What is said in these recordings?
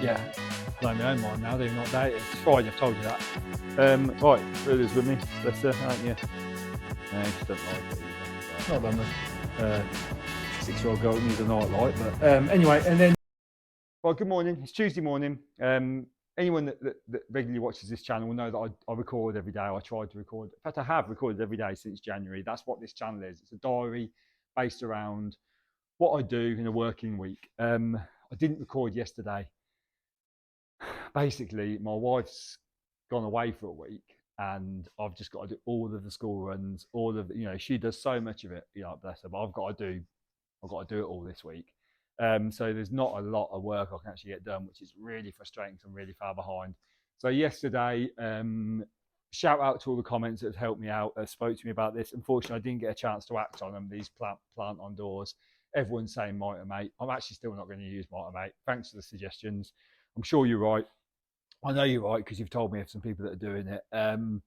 yeah, blow my own mind now. They're not dated. It's Friday. I've told you that. Right, Lulu's with me. Bless her, aren't you? No, she doesn't like it either. Not done 6-year-old girl needs a night light, but anyway, and then. Well, good morning. It's Tuesday morning. Anyone that regularly watches this channel will know that I record every day. I try to record. In fact, I have recorded every day since January. That's what this channel is. It's a diary based around what I do in a working week. I didn't record yesterday. Basically, my wife's gone away for a week, and I've just got to do all of the school runs, all of the, she does so much of it, bless her. But I've got to do it all this week. So there's not a lot of work I can actually get done, which is really frustrating because I'm really far behind. So yesterday, shout out to all the comments that have helped me out, spoke to me about this. Unfortunately, I didn't get a chance to act on them, these plant on doors. Everyone's saying Mitre Mate. I'm actually still not going to use Mitre Mate. Thanks for the suggestions. I'm sure you're right. I know you're right because you've told me of some people that are doing it. And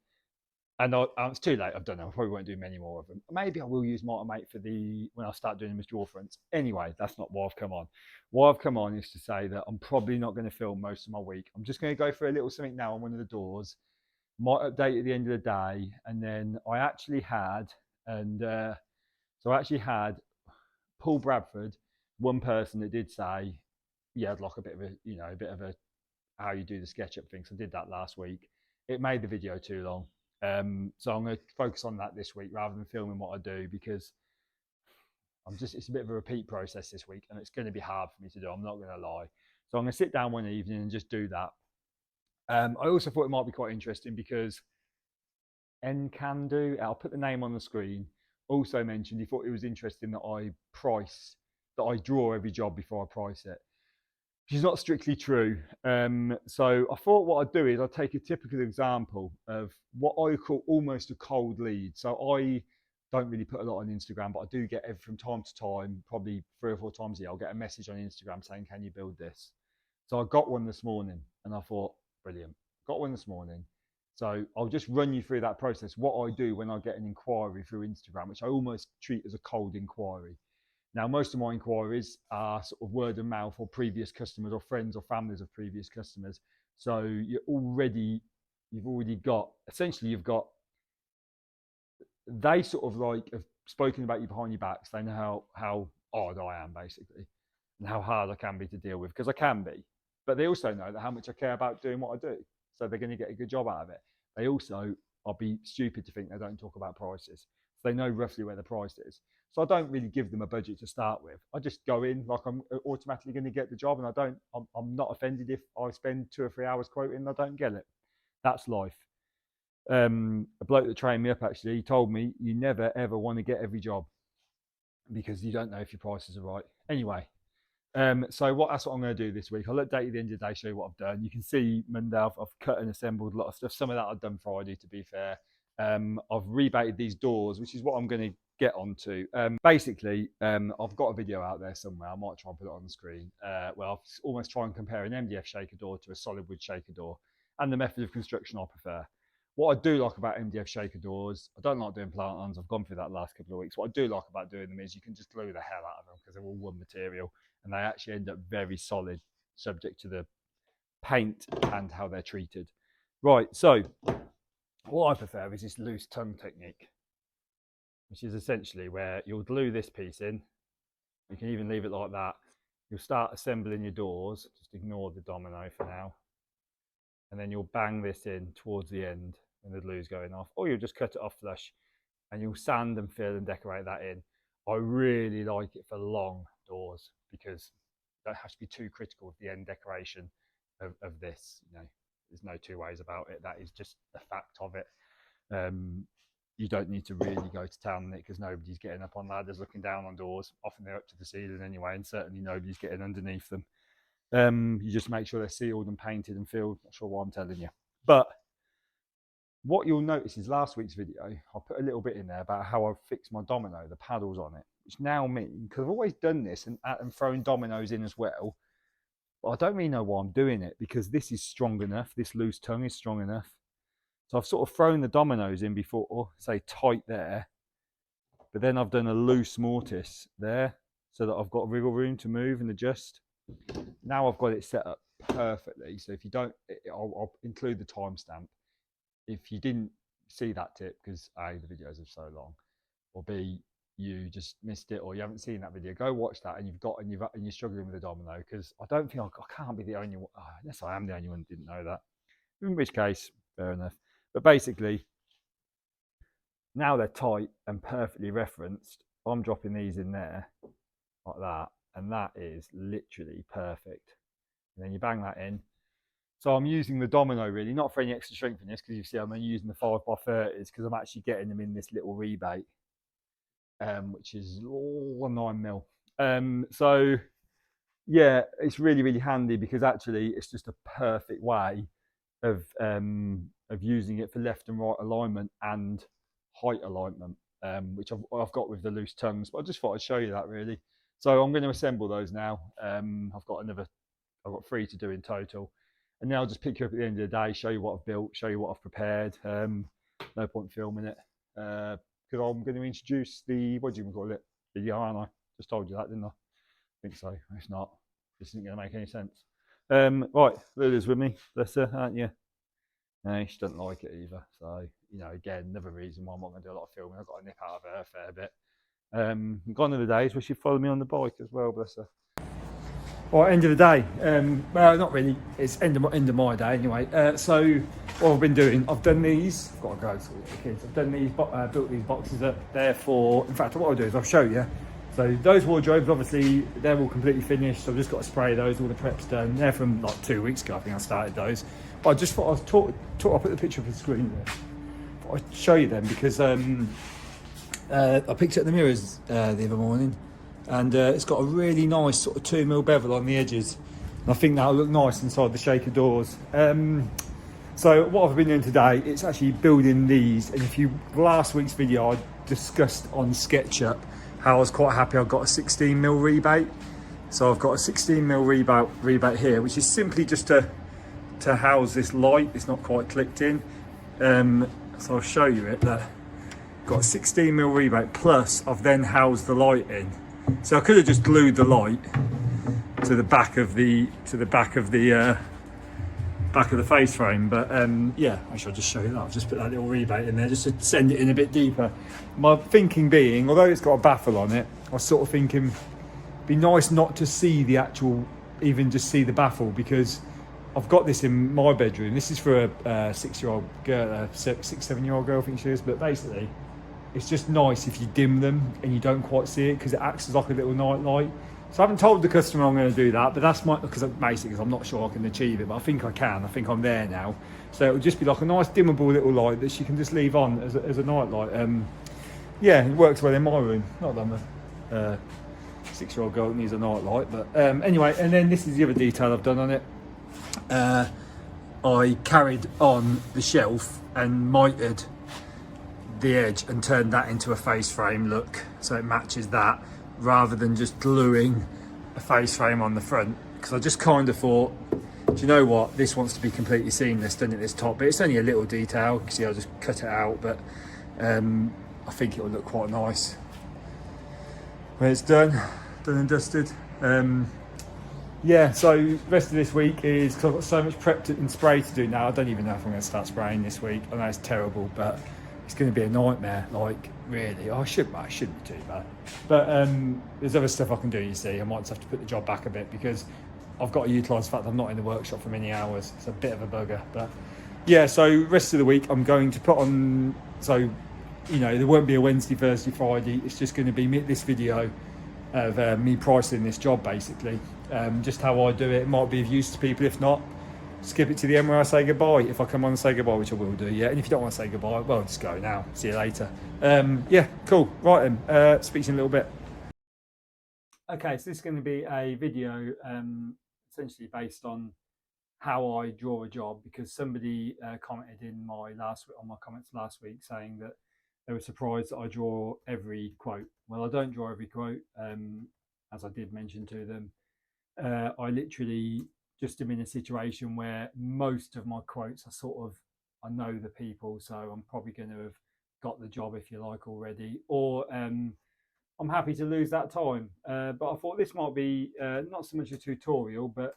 it's too late. I've done them. I probably won't do many more of them. Maybe I will use Mitre Mate when I start doing them as draw fronts. Anyway, that's not why I've come on. Why I've come on is to say that I'm probably not going to film most of my week. I'm just going to go for a little something now on one of the doors. Might update at the end of the day, and then I actually had, Paul Bradford, one person that did say, yeah, I'd like a bit of a how you do the SketchUp thing. So I did that last week. It made the video too long. So I'm going to focus on that this week rather than filming what I do, because it's a bit of a repeat process this week, and it's going to be hard for me to do. I'm not going to lie. So I'm going to sit down one evening and just do that. I also thought it might be quite interesting because Ncandu, I'll put the name on the screen, also mentioned he thought it was interesting that I draw every job before I price it, which is not strictly true. So I thought what I'd do is I'd take a typical example of what I call almost a cold lead. So I don't really put a lot on Instagram, but I do get from time to time, probably 3 or 4 times a year, I'll get a message on Instagram saying, can you build this? So I got one this morning and I thought, brilliant, got one this morning. So I'll just run you through that process, what I do when I get an inquiry through Instagram, which I almost treat as a cold inquiry. Now, most of my inquiries are sort of word of mouth or previous customers or friends or families of previous customers. So you've already got, essentially you've got, they sort of like have spoken about you behind your backs. They know how odd I am basically and how hard I can be to deal with, because I can be. But they also know that how much I care about doing what I do. So they're going to get a good job out of it. They also, I'll be stupid to think they don't talk about prices. So they know roughly where the price is. So I don't really give them a budget to start with. I just go in like I'm automatically going to get the job, and I'm not offended if I spend 2 or 3 hours quoting and I don't get it. That's life. A bloke that trained me up, actually, he told me you never ever want to get every job because you don't know if your prices are right. Anyway, that's what I'm going to do this week. I'll update you at the end of the day, show you what I've done. You can see Monday I've cut and assembled a lot of stuff. Some of that I've done Friday, to be fair. I've rebaited these doors, which is what I'm going to get onto. I've got a video out there somewhere. I might try and put it on the screen. I'll almost try and compare an MDF shaker door to a solid wood shaker door and the method of construction I prefer. What I do like about MDF shaker doors, I don't like doing plant-ons. I've gone through that last couple of weeks. What I do like about doing them is you can just glue the hell out of them because they're all one material and they actually end up very solid, subject to the paint and how they're treated. Right, so what I prefer is this loose tongue technique, which is essentially where you'll glue this piece in. You can even leave it like that. You'll start assembling your doors. Just ignore the domino for now. And then you'll bang this in towards the end when the glue's going off, or you'll just cut it off flush and you'll sand and fill and decorate that in. I really like it for long doors because you don't have to be too critical of the end decoration of this. There's no 2 ways about it. That is just a fact of it. You don't need to really go to town on it because nobody's getting up on ladders looking down on doors. Often they're up to the ceiling anyway, and certainly nobody's getting underneath them. You just make sure they're sealed and painted and filled. Not sure why I'm telling you. But what you'll notice is last week's video, I put a little bit in there about how I've fixed my domino, the paddles on it, which now mean, because I've always done this and thrown dominoes in as well, but I don't really know why I'm doing it, because this is strong enough. This loose tongue is strong enough. So I've sort of thrown the dominoes in before, say tight there, but then I've done a loose mortise there so that I've got wiggle room to move and adjust. Now I've got it set up perfectly. So if you don't, I'll include the timestamp. If you didn't see that tip, because A, the videos are so long, or B, you just missed it, or you haven't seen that video, go watch that. And you're struggling with the domino, because I don't think I can't be the only one, unless I am the only one who didn't know that. In which case, fair enough. But basically, now they're tight and perfectly referenced. I'm dropping these in there like that, and that is literally perfect. And then you bang that in. So I'm using the domino really, not for any extra strength in this, because you see I'm using the 5x30s because I'm actually getting them in this little rebate, which is 9mm. So yeah, it's really, really handy, because actually it's just a perfect way of using it for left and right alignment and height alignment, which I've got with the loose tongues. But I just thought I'd show you that really. So I'm going to assemble those now. I've got 3 to do in total, and then I'll just pick you up at the end of the day, show you what I've built, show you what I've prepared. No point filming it, because I'm going to introduce the, what do you call it, video, aren't I? Just told you that, didn't I? I think so. If not, this isn't going to make any sense. Right, Lula's with me, bless her, aren't you? No, she doesn't like it either. So, again, another reason why I'm not going to do a lot of filming. I've got to nip out of her a fair bit. Gone are the days where she'd follow me on the bike as well, bless her. Right, end of the day. Well, not really. It's end of my day anyway. So what I've been doing, I've done these. I've got to go to the kids. I've done these, built these boxes up. Therefore, in fact, what I'll do is I'll show you. So those wardrobes, obviously, they're all completely finished. So I've just got to spray those. All the prep's done. They're from like 2 weeks ago. I think I started those. But I just thought I'll put the picture up on the screen there. I'll show you them because I picked up the mirrors the other morning. And it's got a really nice sort of 2mm bevel on the edges, and I think that'll look nice inside the shaker doors. So what I've been doing today, it's actually building these. And if you, last week's video I discussed on SketchUp how I was quite happy I got a 16mm rebate. So I've got a 16mm rebate here, which is simply just to house this light. It's not quite clicked in, so I'll show you it. That got a 16mm rebate, plus I've then housed the light in. So I could have just glued the light to the back of the face frame, but yeah, I shall just show you that. I've just put that little rebate in there just to send it in a bit deeper. My thinking being, although it's got a baffle on it, I was sort of thinking it'd be nice not to see the actual, even just see the baffle, because I've got this in my bedroom. This is for a 6-year-old girl, 7-year-old girl, I think she is, but basically it's just nice if you dim them and you don't quite see it, because it acts as like a little night light. So I haven't told the customer I'm going to do that, but that's because I'm not sure I can achieve it, but I think I can. I think I'm there now. So it'll just be like a nice dimmable little light that she can just leave on as a night light. Yeah, it works well in my room. Not that I'm a 6-year-old girl that needs a night light, but anyway. And then this is the other detail I've done on it. I carried on the shelf and mitered the edge and turned that into a face frame look, so it matches that, rather than just gluing a face frame on the front, because I just kind of thought, do you know what, this wants to be completely seamless, doesn't it, this top bit? It's only a little detail, see, I'll just cut it out, but I think it will look quite nice when it's done and dusted. Yeah, so rest of this week is, because I've got so much prep and spray to do now, I don't even know if I'm going to start spraying this week. I know it's terrible, but it's going to be a nightmare, like, really. I shouldn't be too bad. But there's other stuff I can do, you see. I might just have to put the job back a bit, because I've got to utilise the fact that I'm not in the workshop for many hours. It's a bit of a bugger. But yeah, so rest of the week I'm going to put on, so, there won't be a Wednesday, Thursday, Friday. It's just going to be this video of me pricing this job, basically. Just how I do it. It might be of use to people. If not, skip it to the end where I say goodbye, if I come on and say goodbye, which I will do, yeah. And if you don't want to say goodbye, well, just go now. See you later. Yeah, cool. Right then, speak to you in a little bit. Okay, so this is going to be a video essentially based on how I draw a job, because somebody commented on my comments last week saying that they were surprised that I draw every quote. Well, I don't draw every quote, as I did mention to them. I literally just am in a situation where most of my quotes are I know the people, so I'm probably going to have got the job, if you like, already, or I'm happy to lose that time. But I thought this might be not so much a tutorial, but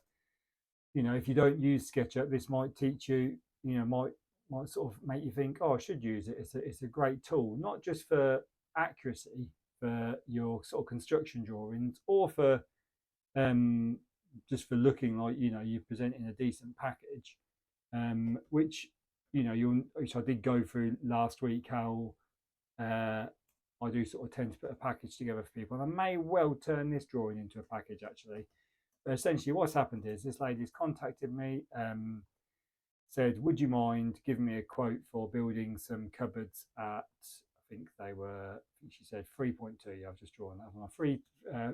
if you don't use SketchUp, this might teach you. Might sort of make you think, oh, I should use it. It's a great tool, not just for accuracy for your sort of construction drawings, or for um, just for looking like you're presenting a decent package. Which which I did go through last week, how uh, I do sort of tend to put a package together for people, and I may well turn this drawing into a package actually. But essentially, what's happened is this lady's contacted me, said, "Would you mind giving me a quote for building some cupboards at?" I think they were. I think she said 3.2. Yeah, I've just drawn that on three. Uh,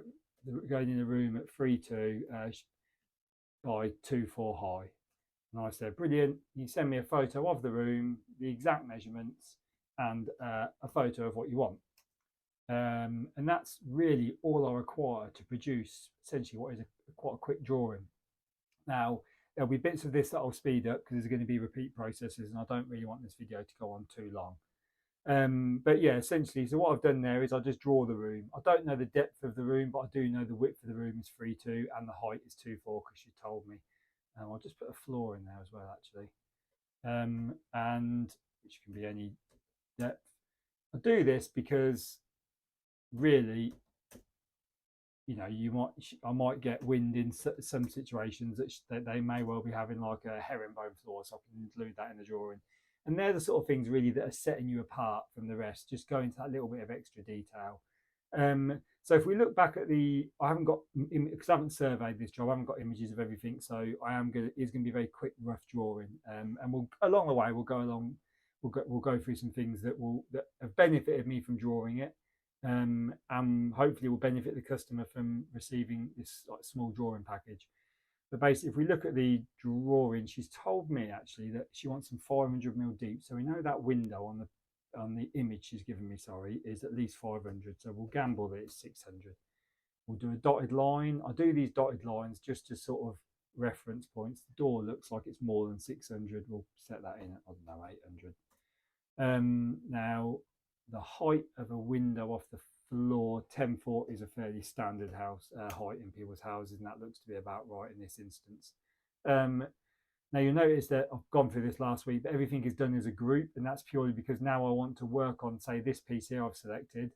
Going in a room at 3.2 by 2.4 high. And I said, brilliant. You send me a photo of the room, the exact measurements, and a photo of what you want. And that's really all I require to produce essentially what is quite a quick drawing. Now, there'll be bits of this that I'll speed up because there's going to be repeat processes, and I don't really want this video to go on too long. But yeah, essentially, so what I've done there is I just draw the room. I don't know the depth of the room, but I do know the width of the room is 3.2 and the height is 2.4 because she told me. I'll just put a floor in there as well, actually, and which can be any depth. I do this because really, I might get wind in some situations that they may well be having like a herringbone floor, so I can include that in the drawing. And they're the sort of things really that are setting you apart from the rest. Just go into that little bit of extra detail. So if we look back at I haven't got, because I haven't surveyed this job, I haven't got images of everything. So it's going to be a very quick, rough drawing. And along the way, we'll go through some things that have benefited me from drawing it, and hopefully will benefit the customer from receiving this like small drawing package. But basically, if we look at the drawing, she's told me actually that she wants some 500 mil deep. So we know that window on the image she's given me, sorry, is at least 500. So we'll gamble that it's 600. We'll do a dotted line. I do these dotted lines just to sort of reference points. The door looks like it's more than 600. We'll set that in at, I don't know, 800. Now, the height of a window off the floor, 10 foot, is a fairly standard house height in people's houses, and that looks to be about right in this instance. Now, you'll notice that I've gone through this last week, but everything is done as a group, and that's purely because now I want to work on, say, this piece here I've selected.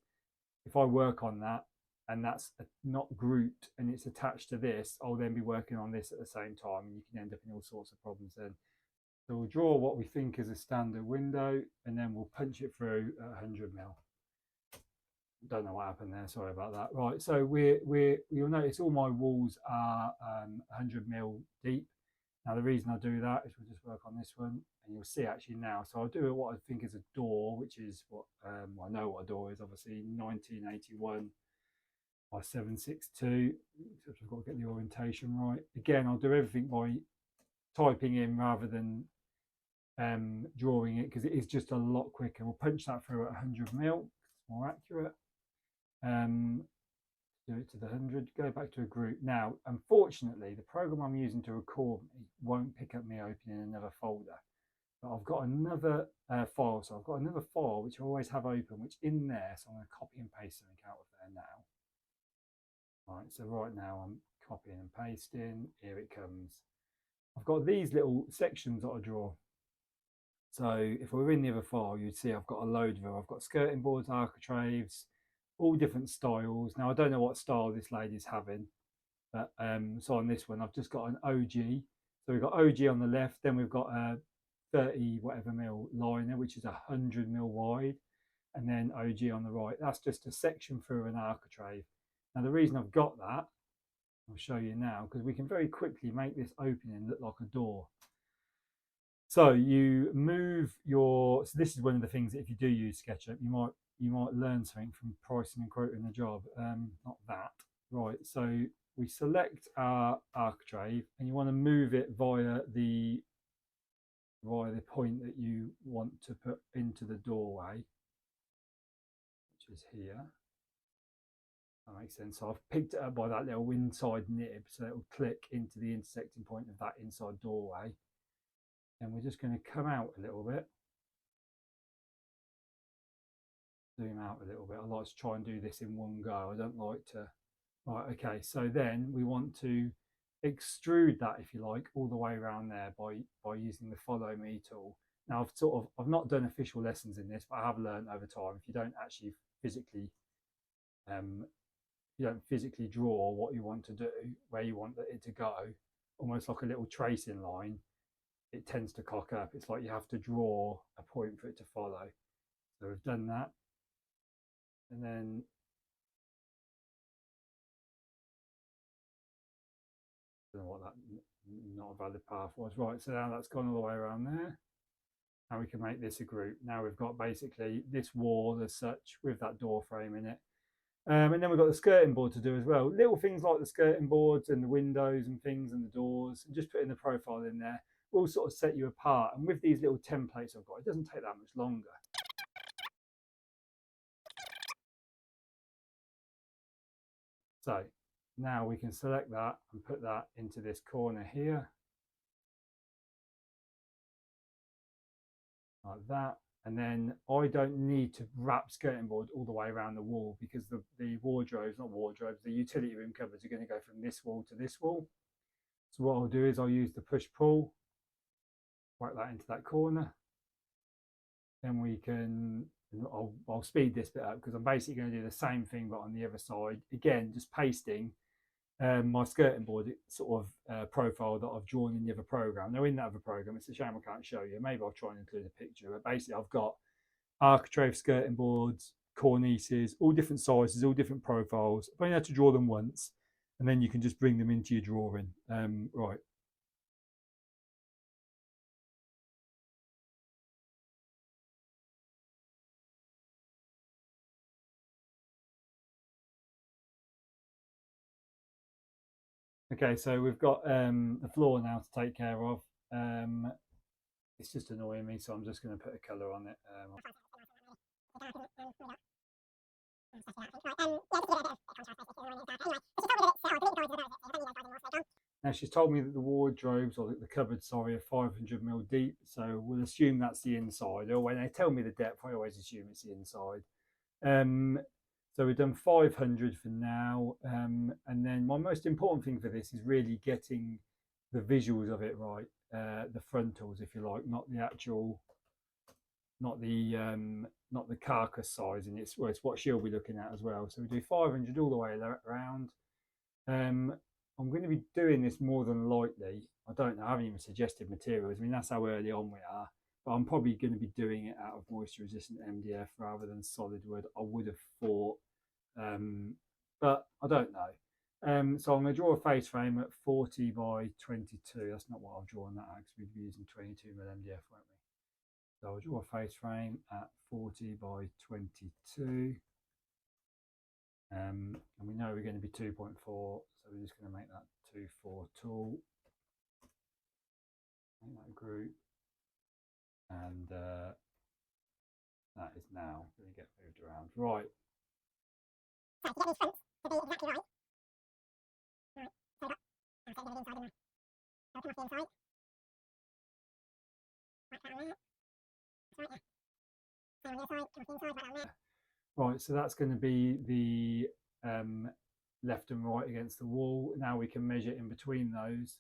If I work on that and that's not grouped and it's attached to this, I'll then be working on this at the same time, and you can end up in all sorts of problems then. So we'll draw what we think is a standard window, and then we'll punch it through at 100 mil. Don't know what happened there. Sorry about that. Right. So you'll notice all my walls are 100 mil deep. Now the reason I do that is we'll just work on this one, and you'll see actually now. So I'll do what I think is a door, which is what I know what a door is. Obviously 1981 by 762. Except I've got to get the orientation right. Again, I'll do everything by typing in rather than drawing it, because it is just a lot quicker. We'll punch that through at 100 mil. It's more accurate. Do it to the 100. Go back to a group. Now, unfortunately, the program I'm using to record me won't pick up me opening another folder. But I've got another file. So I've got another file which I always have open, which in there. So I'm going to copy and paste something out of there now. All right. So right now I'm copying and pasting. Here it comes. I've got these little sections that I draw. So if we're in the other file, you'd see I've got a load of them. I've got skirting boards, architraves, all different styles. Now I don't know what style this lady's having, but so on this one I've just got an OG. So we've got OG on the left, then we've got a 30 whatever mil liner, which is 100 mil wide, and then OG on the right. That's just a section through an architrave. Now the reason I've got that, I'll show you now, because we can very quickly make this opening look like a door. So you move so this is one of the things that if you do use SketchUp, you might learn something from pricing and quoting a job. Not that. Right, so we select our architrave, and you want to move it via the point that you want to put into the doorway, which is here. That makes sense. So I've picked it up by that little inside nib, so it will click into the intersecting point of that inside doorway. And we're just going to come out a little bit. zoom out a little bit. I like to try and do this in one go. I don't like to. Right, okay, so then we want to extrude that, if you like, all the way around there by using the follow me tool. Now I've not done official lessons in this, but I have learned over time. If you don't actually physically you don't physically draw what you want to do, where you want it to go, almost like a little tracing line, it tends to cock up. It's like you have to draw a point for it to follow. So we've done that, and then I don't know what that not a valid path was. Right, so now that's gone all the way around there. And we can make this a group. Now we've got basically this wall as such with that door frame in it. And then we've got the skirting board to do as well. Little things like the skirting boards and the windows and things and the doors, and just putting the profile in there will sort of set you apart. And with these little templates I've got, it doesn't take that much longer. So now we can select that and put that into this corner here, like that. And then I don't need to wrap skirting board all the way around the wall, because the wardrobes, not wardrobes, the utility room cupboards are going to go from this wall to this wall. So what I'll do is I'll use the push pull, whack that into that corner. Then we can, I'll speed this bit up because I'm basically going to do the same thing but on the other side. Again, just pasting my skirting board sort of profile that I've drawn in the other program. Now in that other program, it's a shame I can't show you. Maybe I'll try and include a picture, but basically I've got architrave skirting boards, cornices, all different sizes, all different profiles. I've only had to draw them once, and then you can just bring them into your drawing. Right. Okay, so we've got the floor now to take care of. It's just annoying me, so I'm just going to put a colour on it. Now she's told me that the wardrobes, or the cupboards, sorry, are 500 mil deep, so we'll assume that's the inside. Or when they tell me the depth, I always assume it's the inside. So we've done 500 for now, and then my most important thing for this is really getting the visuals of it right, the frontals, if you like, not the actual, not the carcass size, and it's what she'll be looking at as well. So we do 500 all the way around. I'm going to be doing this more than likely. I don't know. I haven't even suggested materials. I mean, that's how early on we are. But I'm probably going to be doing it out of moisture-resistant MDF rather than solid wood. I would have thought, but I don't know. So I'm going to draw a face frame at 40 by 22. That's not what I've drawn that at, because we'd be using 22mm MDF, won't we? So I'll draw a face frame at 40 by 22. And we know we're going to be 2.4, so we're just going to make that 2.4 tool. Make that group, and that is now going to get moved around. Right. So to get these fronts to be exactly right. Right. So that's going to be inside, isn't it? So come off the inside. Whack that on there. That's right, yeah. Same on the other side. Come off the inside, whack that on there. Right, so that's going to be the left and right against the wall. Now we can measure in between those,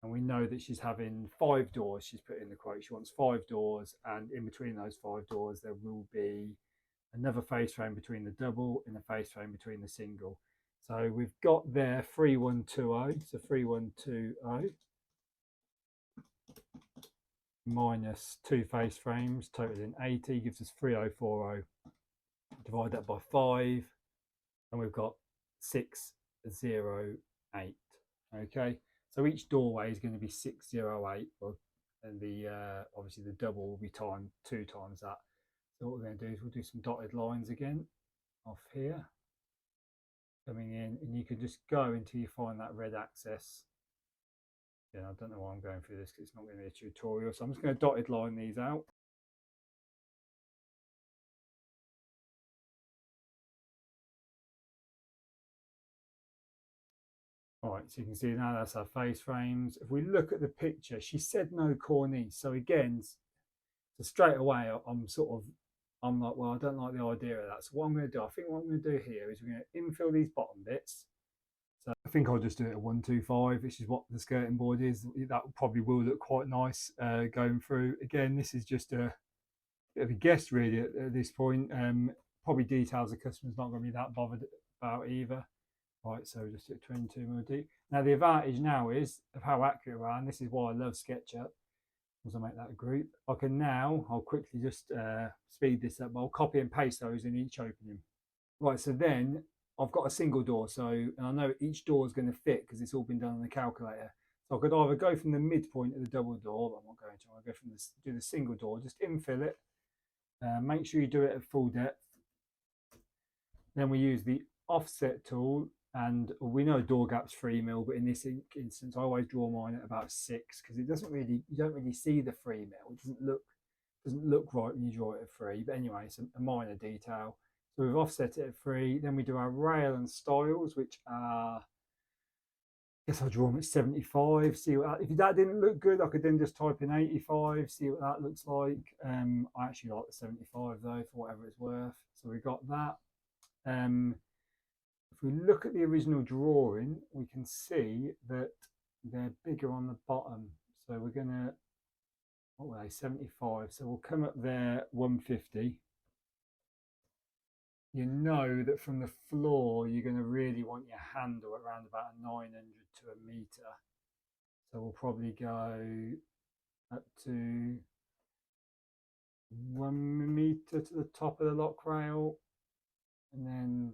and we know that she's having 5 doors. She's put in the quote, she wants 5 doors, and in between those 5 doors there will be another face frame between the double and a face frame between the single. So we've got there 3120, so 3120 minus 2 face frames totaling 80 gives us 3040. Divide that by 5, and we've got 608. Okay, so each doorway is going to be 608, and the obviously the double will be times 2 times that. So what we're going to do is we'll do some dotted lines again off here, coming in, and you can just go until you find that red access. Yeah, I don't know why I'm going through this because it's not going to be a tutorial, so I'm just going to dotted line these out. All right, so you can see now that's our face frames. If we look at the picture, she said no cornice. So again, so straight away, I'm sort of I'm like, well, I don't like the idea of that. So what I'm going to do, I think what I'm going to do here is we're going to infill these bottom bits. So I think I'll just do it at 125, which is what the skirting board is. That probably will look quite nice going through. Again, this is just a bit of a guess really at this point. Probably details the customer's not going to be that bothered about either. Right, so just at 22 mil deep. Now the advantage now is of how accurate we are, and this is why I love SketchUp. As I make that a group, I can now, I'll quickly just speed this up, but I'll copy and paste those in each opening. Right, so then I've got a single door, so and I know each door is going to fit because it's all been done on the calculator. So I could either go from the midpoint of the double door, I'm not going to, I'll go from this, do the single door, just infill it, make sure you do it at full depth. Then we use the offset tool, and we know door gap's 3 mil, but in this instance, I always draw mine at about 6 because it doesn't really, you don't really see the 3 mil. It doesn't look right when you draw it at 3. But anyway, it's a minor detail. So we've offset it at 3. Then we do our rail and stiles, which are, I guess I'll draw them at 75. See what that, if that didn't look good, I could then just type in 85, see what that looks like. I actually like the 75 though, for whatever it's worth. So we got that. If we look at the original drawing, we can see that they're bigger on the bottom. So we're going to, what were they, 75. So we'll come up there 150. You know that from the floor, you're going to really want your handle around about 900 to a meter. So we'll probably go up to 1 meter to the top of the lock rail, and then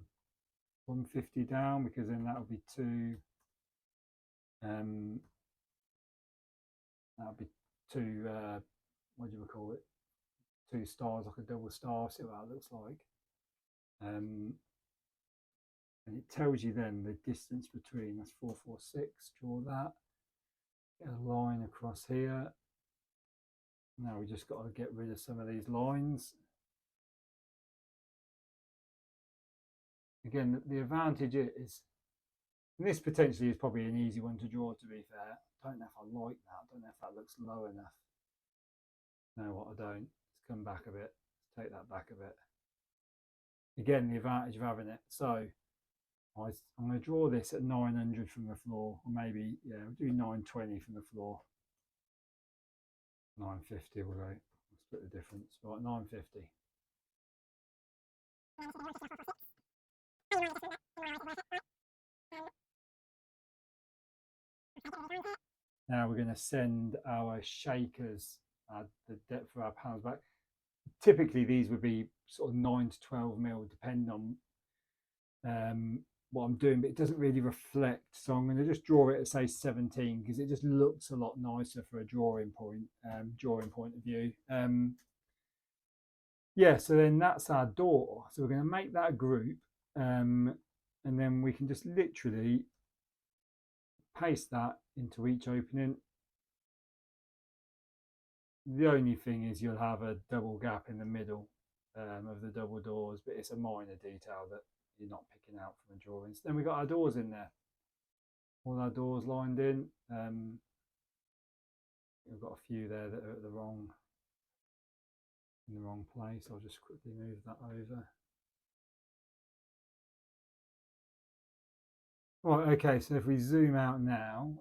150 down, because then that'll be what do you call it, 2 stars, like a double star. See what that looks like. And it tells you then the distance between, that's 446, draw that, get a line across here. Now we just got to get rid of some of these lines. Again, the advantage is, and this potentially is probably an easy one to draw, to be fair. I don't know if I like that. I don't know if that looks low enough. No, what, I don't. Let's come back a bit. Let's take that back a bit. Again, the advantage of having it. So I'm going to draw this at 900 from the floor, or maybe, yeah, we'll do 920 from the floor. 950 will go. We'll split the difference. Right, 950. Now we're going to send our shakers the depth of our panels back. Typically these would be sort of 9 to 12 mil, depending on what I'm doing, but it doesn't really reflect. So I'm going to just draw it at say 17 because it just looks a lot nicer for a drawing point of view. Yeah, so then that's our door. So we're going to make that a group, and then we can just literally paste that into each opening. The only thing is you'll have a double gap in the middle of the double doors, but it's a minor detail that you're not picking out from the drawings. Then we've got our doors in there. All our doors lined in. We've got a few there that are at in the wrong place. I'll just quickly move that over. Right, okay, so if we zoom out now,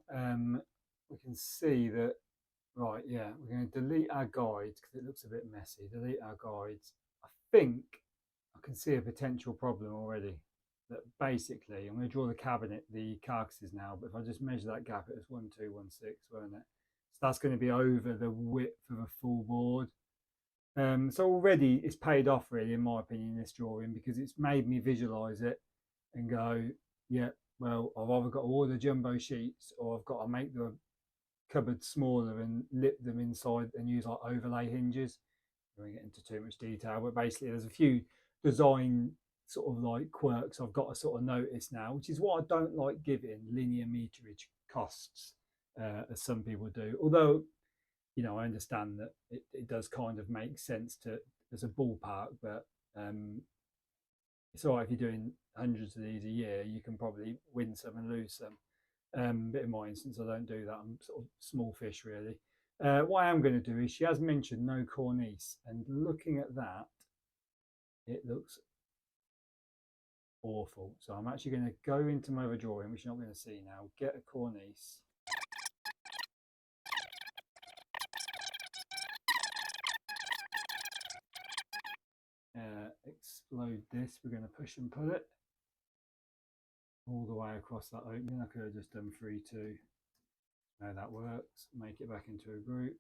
we can see that, right, yeah, we're going to delete our guides because it looks a bit messy. Delete our guides. I think I can see a potential problem already. That basically, I'm going to draw the cabinet, the carcasses now, but if I just measure that gap, it was 1216, weren't it? So that's going to be over the width of a full board. So already it's paid off, really, in my opinion, this drawing, because it's made me visualize it and go, yeah, well, I've either got to order jumbo sheets or I've got to make the cupboard smaller and lip them inside and use like overlay hinges. I won't get into too much detail, but basically there's a few design sort of like quirks I've got to sort of notice now, which is why I don't like giving linear meterage costs as some people do. Although, you know, I understand that it does kind of make sense to as a ballpark, but it's all right if you're doing hundreds of these a year, you can probably win some and lose some. But in my instance, I don't do that. I'm sort of small fish, really. What I am going to do is, she has mentioned no cornice, and looking at that, it looks awful. So I'm actually going to go into my other drawing, which you're not going to see now, get a cornice. Explode this. We're going to push and pull it all the way across that opening. I could have just done 3, 2. No, that works. Make it back into a group.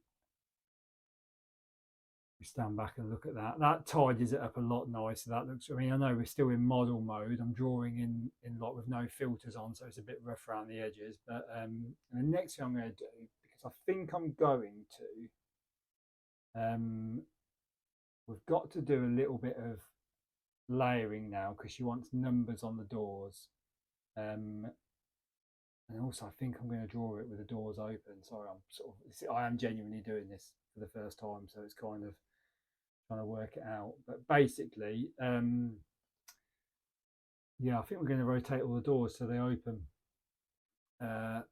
We stand back and look at that. That tidies it up a lot nicer. That looks, I mean, I know we're still in model mode. I'm drawing in like with no filters on, so it's a bit rough around the edges. But and the next thing I'm going to do, because I think I'm going to, we've got to do a little bit of layering now because she wants numbers on the doors. And also I think I'm going to draw it with the doors open. Sorry, I am genuinely doing this for the first time, so it's kind of trying to work it out. But basically, yeah, I think we're going to rotate all the doors so they open.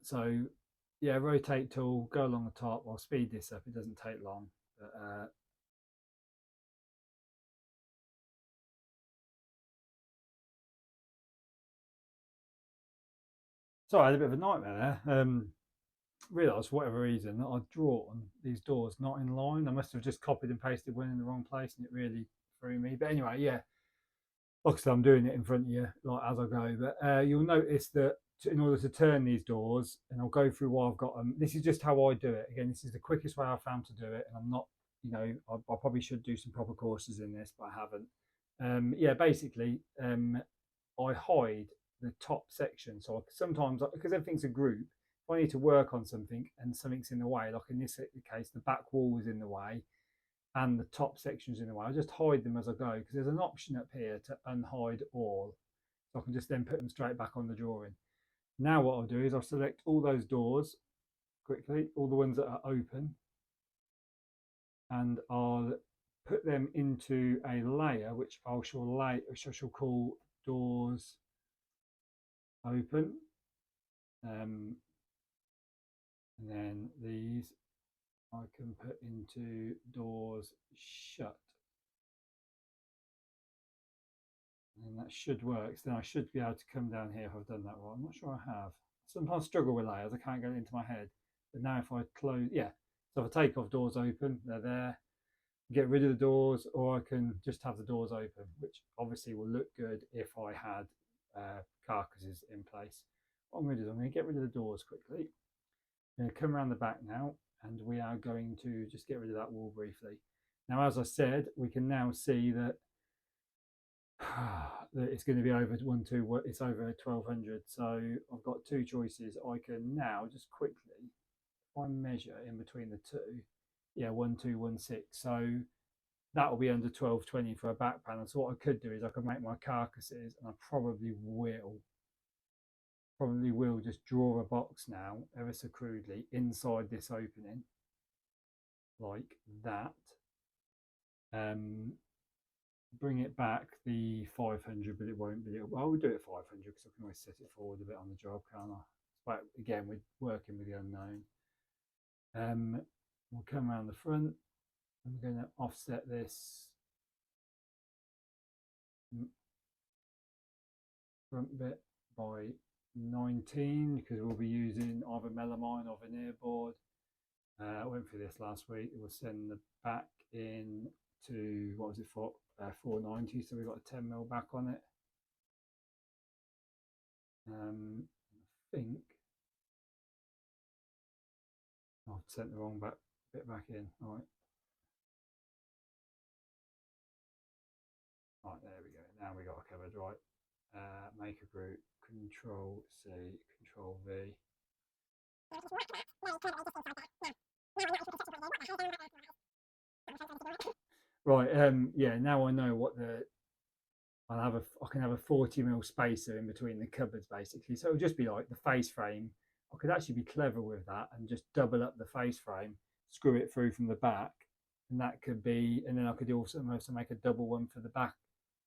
So yeah, rotate tool, go along the top. I'll speed this up, it doesn't take long. But, sorry, I had a bit of a nightmare there. Realised for whatever reason that I'd drawn these doors not in line. I must have just copied and pasted one in the wrong place, and it really threw me. But anyway, yeah, like I said, I'm doing it in front of you like as I go. But you'll notice that in order to turn these doors, and I'll go through why I've got them. This is just how I do it. Again, this is the quickest way I've found to do it, and I'm not, you know, I probably should do some proper courses in this, but I haven't. Yeah, basically, I hide the top section. So sometimes, because everything's a group, if I need to work on something and something's in the way, like in this case, the back wall is in the way and the top section's in the way, I just hide them as I go because there's an option up here to unhide all. So I can just then put them straight back on the drawing. Now what I'll do is I'll select all those doors quickly, all the ones that are open, and I'll put them into a layer which I shall call doors open. And then these I can put into doors shut. And that should work. So then I should be able to come down here if I've done that right. I'm not sure I have. Sometimes I struggle with layers. I can't get it into my head. But now if I close, yeah. So if I take off doors open, they're there. Get rid of the doors, or I can just have the doors open, which obviously will look good if I had carcasses in place. What I'm going to do is I'm going to get rid of the doors quickly. I'm going to come around the back now, and we are going to just get rid of that wall briefly. Now, as I said, we can now see that that it's going to be over it's over 1200. So I've got two choices. I can now just quickly, if I measure in between the two, yeah, 1216. So that will be under 1220 for a back panel. So what I could do is I could make my carcasses, and I probably will just draw a box now ever so crudely inside this opening like that. Bring it back the 500, but it won't be. Well, we'll do it 500 because I can always set it forward a bit on the job, can't I? But again, we're working with the unknown. We'll come around the front. I'm going to offset this front bit by 19 because we'll be using either melamine or veneer board. I went through this last week. We'll send the back in to, what was it for? 490, so we've got a 10mm back on it. I think I've sent the wrong bit back in. All right, there we go. Now we got it covered, right? Make a group, Control C, Control V. Right, yeah, now I know what I can have a 40mm spacer in between the cupboards basically. So it'll just be like the face frame. I could actually be clever with that and just double up the face frame, screw it through from the back, and that could be, and then I could also make a double one for the back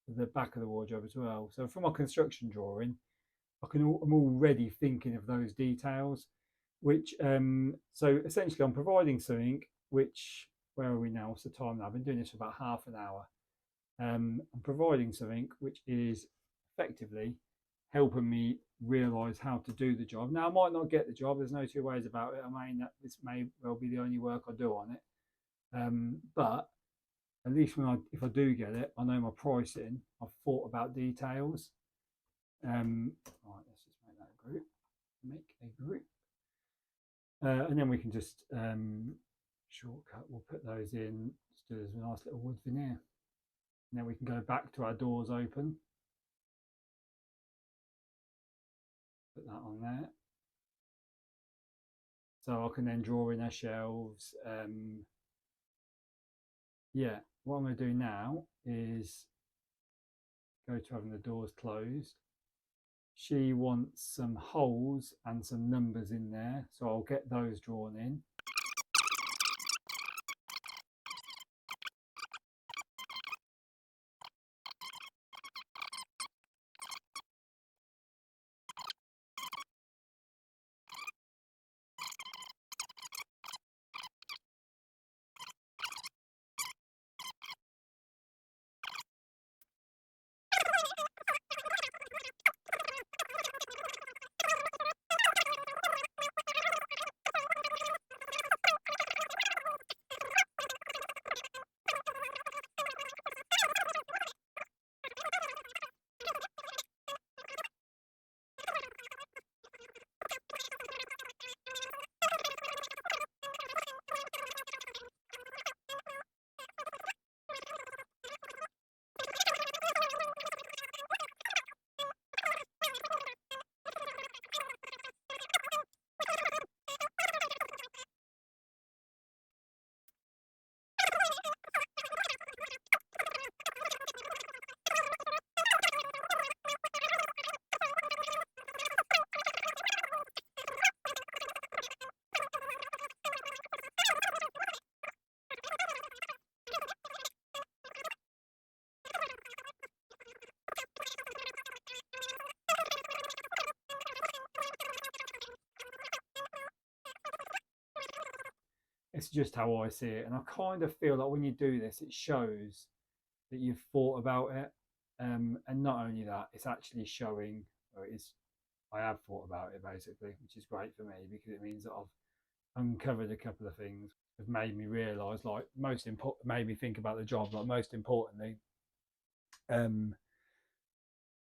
of the wardrobe as well. So from my construction drawing, I'm already thinking of those details, which so essentially I'm providing something which, where are we now? What's the time now? I've been doing this for about half an hour. I'm providing something which is effectively helping me realise how to do the job. Now, I might not get the job. There's no two ways about it. I mean, that this may well be the only work I do on it. But at least if I do get it, I know my pricing. I've thought about details. Right, let's just make that a group. Make a group, and then we can just shortcut. We'll put those in. Just do this with a nice little wood veneer. And then we can go back to our doors open. Put that on there. So I can then draw in our shelves. Yeah, what I'm going to do now is go to having the doors closed. She wants some holes and some numbers in there, so I'll get those drawn in. It's just how I see it, and I kind of feel like when you do this, it shows that you've thought about it, and not only that, it's actually showing, or it is, I have thought about it basically, which is great for me because it means that I've uncovered a couple of things that have made me realise, like most important, made me think about the job. Like most importantly, um,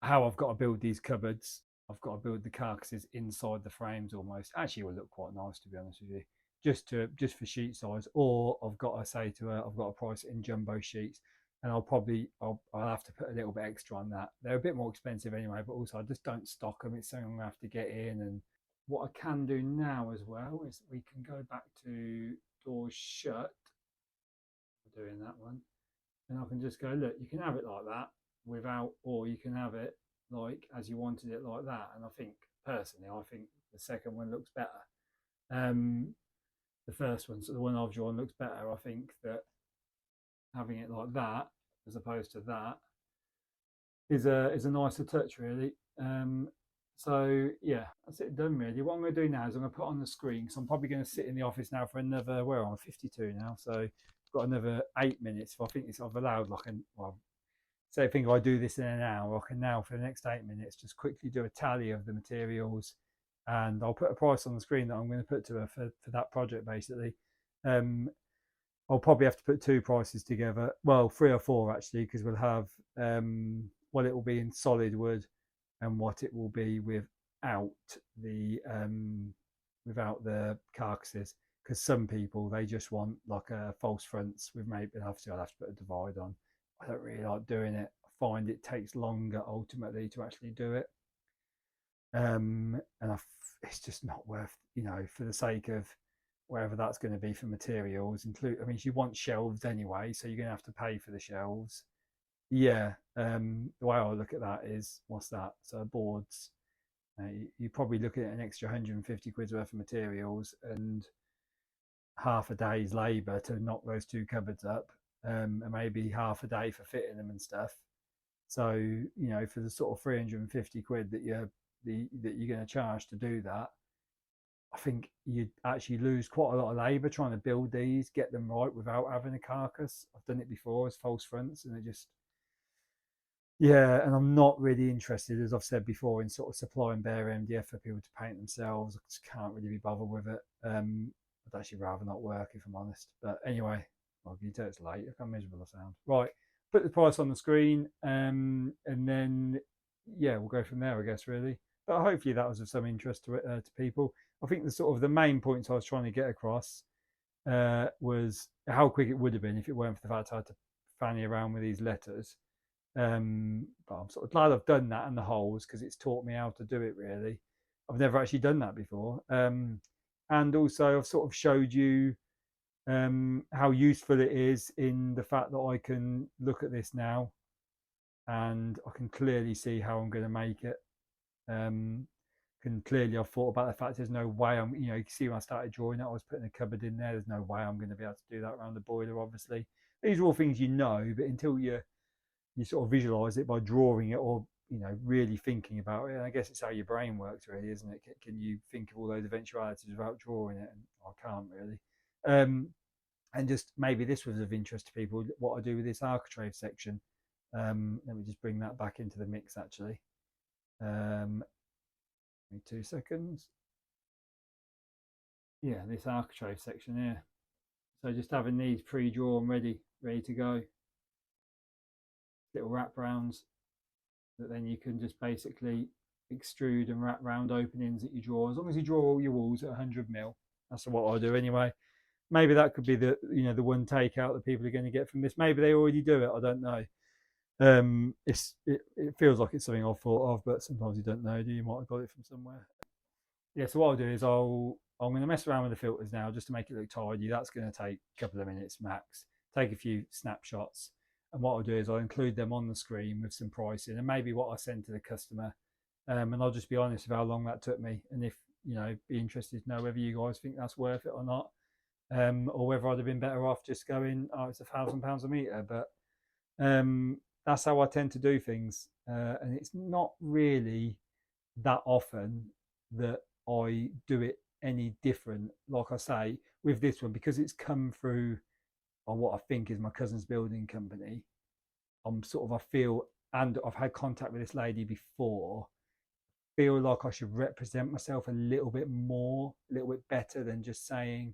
how I've got to build these cupboards. I've got to build the carcasses inside the frames almost. Actually, it will look quite nice to be honest with you. Just for sheet size, or I've got to say to her, I've got to price it in jumbo sheets, and I'll have to put a little bit extra on that. They're a bit more expensive anyway, but also I just don't stock them. It's something I'm gonna have to get in. And what I can do now as well is we can go back to doors shut. Doing that one, and I can just go, look, you can have it like that without, or you can have it like as you wanted it like that. And I think personally, I think the second one looks better. Um, the first one, so the one I've drawn looks better. I think that having it like that as opposed to that is a nicer touch, really. So yeah, that's it done really. What I'm going to do now is I'm going to put on the screen because I'm probably going to sit in the office now for another. Where am I? 52 now, so I've got another 8 minutes. So I think I've allowed like an well, say I think if I do this in an hour, I can now for the next 8 minutes just quickly do a tally of the materials, and I'll put a price on the screen that I'm going to put to her for that project basically. Um, I'll probably have to put two prices together. Well, three or four actually, because we'll have what it will be in solid wood and what it will be the without the carcasses. Because some people they just want like a false fronts with maybe obviously I'll have to put a divide on. I don't really like doing it. I find it takes longer ultimately to actually do it. And it's just not worth, for the sake of wherever that's going to be for materials. I mean, you want shelves anyway, so you're going to have to pay for the shelves. Yeah. The way I look at that is, what's that? So boards. You probably look at an extra 150 quid's worth of materials and half a day's labour to knock those two cupboards up, and maybe half a day for fitting them and stuff. So for the sort of 350 quid that you're going to charge to do that, I think you actually lose quite a lot of labour trying to build these, get them right without having a carcass. I've done it before as false fronts, and it just Yeah, and I'm not really interested, as I've said before, in sort of supplying bare MDF for people to paint themselves. I just can't really be bothered with it. I'd actually rather not work, if I'm honest. But anyway, well, you can tell it's late. Look how miserable I sound. Right, put the price on the screen, and then yeah, we'll go from there, I guess. Really, but hopefully that was of some interest to people. I think the sort of the main points I was trying to get across was how quick it would have been if it weren't for the fact I had to fanny around with these letters. But I'm sort of glad I've done that and the holes because it's taught me how to do it really. I've never actually done that before. And also I've sort of showed you how useful it is in the fact that I can look at this now and I can clearly see how I'm going to make it. Can clearly I've thought about the fact there's no way you can see when I started drawing it, I was putting a cupboard in there. There's no way I'm going to be able to do that around the boiler, obviously. These are all things you know, but until you sort of visualize it by drawing it or really thinking about it. And I guess it's how your brain works, really, isn't it? Can you think of all those eventualities without drawing it? And I can't really. And just maybe this was of interest to people, what I do with this architrave section. Let me just bring that back into the mix, actually. Give me 2 seconds. Yeah, this architrave section here. So just having these pre-drawn, ready to go. Little wraparounds that then you can just basically extrude and wrap round openings that you draw. As long as you draw all your walls at 100 mil, that's what I do anyway. Maybe that could be the the one takeout that people are going to get from this. Maybe they already do it. I don't know. It feels like it's something I've thought of, but sometimes you don't know. Do you might have got it from somewhere? Yeah. So what I'll do is I'm going to mess around with the filters now just to make it look tidy. That's going to take a couple of minutes max. Take a few snapshots, and what I'll do is I'll include them on the screen with some pricing and maybe what I send to the customer. And I'll just be honest with how long that took me, and if be interested to know whether you guys think that's worth it or not, or whether I'd have been better off just going, oh, it's £1,000 a meter. But that's how I tend to do things, and it's not really that often that I do it any different. Like I say, with this one, because it's come through on what I think is my cousin's building company, I feel, and I've had contact with this lady before, feel like I should represent myself a little bit more, a little bit better than just saying,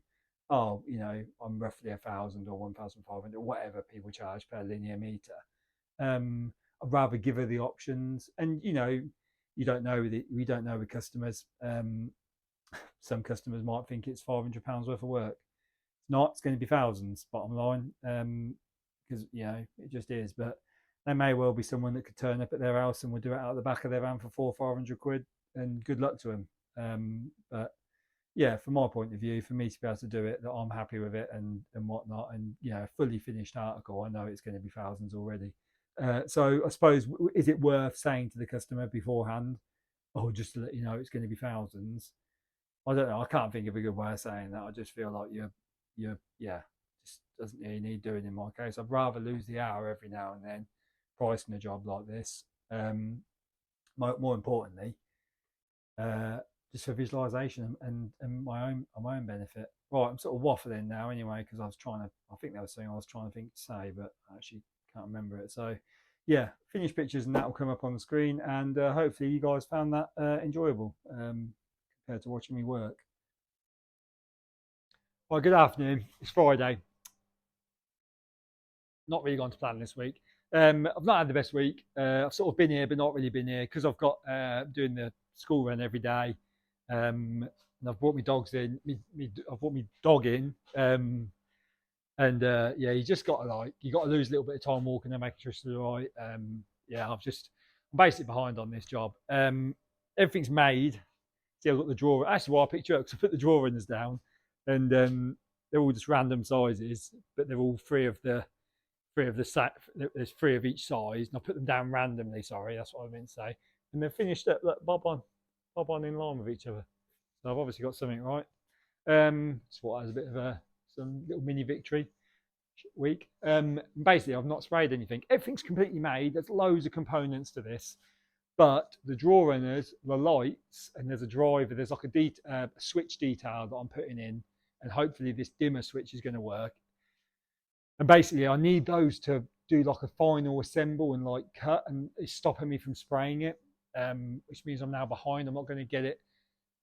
oh, I'm roughly 1,000 or 1,500 or whatever people charge per linear meter. I'd rather give her the options, and you don't know we don't know with customers. Some customers might think it's £500 worth of work. It's not. It's going to be thousands. Bottom line, because it just is. But there may well be someone that could turn up at their house and would do it out of the back of their van for 400-500 quid, and good luck to them. But yeah, from my point of view, for me to be able to do it, that I'm happy with it and whatnot, and a fully finished article, I know it's going to be thousands already. So I suppose, is it worth saying to the customer beforehand, or just to let you know it's going to be thousands? I don't know. I can't think of a good way of saying that. I just feel like yeah, just doesn't really need doing in my case. I'd rather lose the hour every now and then pricing a job like this. More importantly, uh, just for visualization and my own benefit. Right, I'm sort of waffling now anyway because I think that was something I was trying to think to say, but I actually can't remember it. So yeah, finished pictures and that will come up on the screen, and hopefully you guys found that enjoyable compared to watching me work. Well, good afternoon. It's Friday. Not really gone to plan this week. I've not had the best week. I've sort of been here, but not really been here because I've got doing the school run every day, and I've brought my dogs in. I've brought my dog in, and yeah, you just got to lose a little bit of time walking and making sure it's all right. Yeah, I'm basically behind on this job. Everything's made. See, I've got the drawer. Actually, why I picked you up because I put the drawings down, and they're all just random sizes, but they're all three of the set. There's three of each size, and I put them down randomly. Sorry, that's what I meant to say. And they're finished up, look, bob on in line with each other. So I've obviously got something right. So has a bit of some little mini victory week. Basically, I've not sprayed anything. Everything's completely made. There's loads of components to this, but the draw runners, the lights, and there's a driver. There's like a switch detail that I'm putting in, and hopefully this dimmer switch is going to work. And basically, I need those to do like a final assemble and like cut, and it's stopping me from spraying it, which means I'm now behind. I'm not going to get it.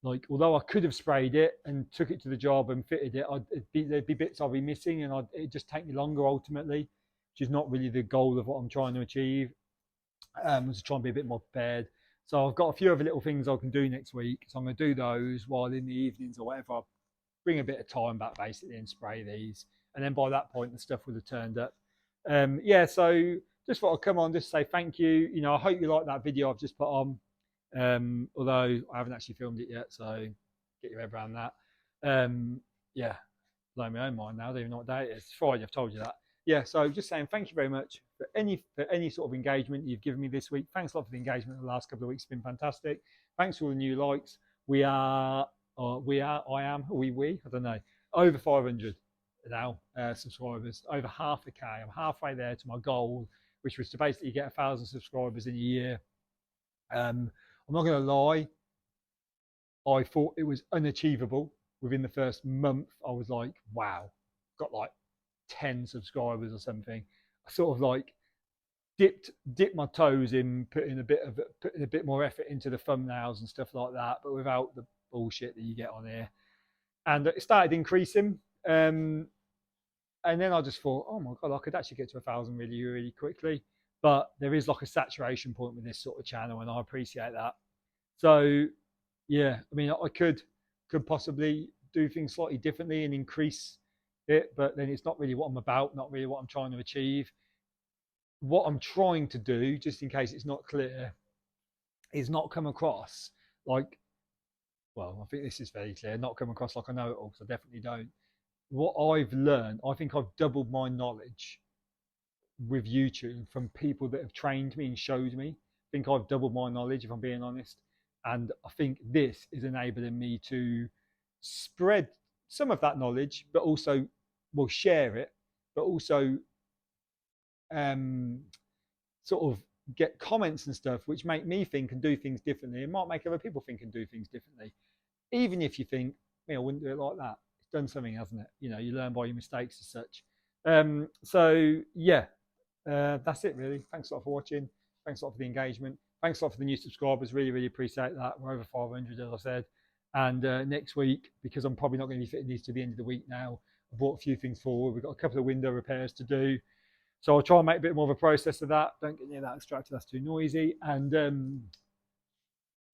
Like, although I could have sprayed it and took it to the job and fitted it, there'd be bits I'd be missing, and it'd just take me longer ultimately, which is not really the goal of what I'm trying to achieve. To try and be a bit more prepared. So I've got a few other little things I can do next week. So I'm going to do those while in the evenings or whatever. I'll bring a bit of time back basically and spray these. And then by that point, the stuff would have turned up. Yeah, so just thought I'd come on, just say thank you. You know, I hope you like that video I've just put on. Although I haven't actually filmed it yet, so get your head around that. Yeah, blow my own mind now. I don't even know what day it is. It's Friday, I've told you that. Yeah, so just saying thank you very much for any sort of engagement you've given me this week. Thanks a lot for the engagement the last couple of weeks. It's been fantastic. Thanks for all the new likes. We are, I am, we, I don't know, over 500 now subscribers, over half a K. I'm halfway there to my goal, which was to basically get 1,000 subscribers in a year. I'm not going to lie, I thought it was unachievable. Within the first month, I was like, wow, got like 10 subscribers or something. I sort of like dipped my toes in putting a bit more effort into the thumbnails and stuff like that, but without the bullshit that you get on here. And it started increasing. And then I just thought, oh my God, I could actually get to 1,000 really, really quickly. But there is like a saturation point with this sort of channel, and I appreciate that. So yeah, I mean, I could possibly do things slightly differently and increase it, but then it's not really what I'm about, not really what I'm trying to achieve. What I'm trying to do, just in case it's not clear, is not come across like, well, I think this is very clear, not come across like I know it all, because I definitely don't. What I've learned, I think I've doubled my knowledge with YouTube from people that have trained me and showed me. I think I've doubled my knowledge, if I'm being honest. And I think this is enabling me to spread some of that knowledge, but also, well, share it, but also sort of get comments and stuff which make me think and do things differently, and might make other people think and do things differently. Even if you think, I wouldn't do it like that. It's done something, hasn't it? You know, you learn by your mistakes as such. So yeah, that's it really. Thanks a lot for watching. Thanks a lot for the engagement. Thanks a lot for the new subscribers. Really, really appreciate that. We're over 500, as I said. And next week, because I'm probably not going to be fitting these to the end of the week now, I brought a few things forward. We've got a couple of window repairs to do. So I'll try and make a bit more of a process of that. Don't get near that extractor, that's too noisy. And I'm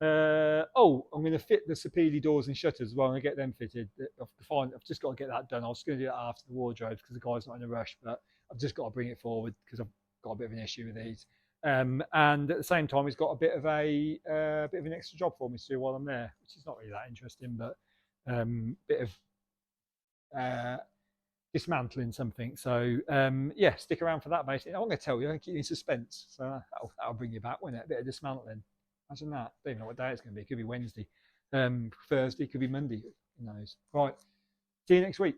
going to fit the Sapili doors and shutters as well, and get them fitted. I've just got to get that done. I was going to do that after the wardrobes because the guy's not in a rush, but I've just got to bring it forward because I've got a bit of an issue with these. And at the same time, he's got a bit of an extra job for me to do while I'm there, which is not really that interesting, but bit of dismantling something. So yeah, stick around for that. Basically, I'm going to tell you, I'm going to keep you in suspense. So that'll bring you back, won't it? A bit of dismantling. Imagine that. Don't even know what day it's going to be. It could be Wednesday, Thursday, could be Monday. Who knows? Right. See you next week.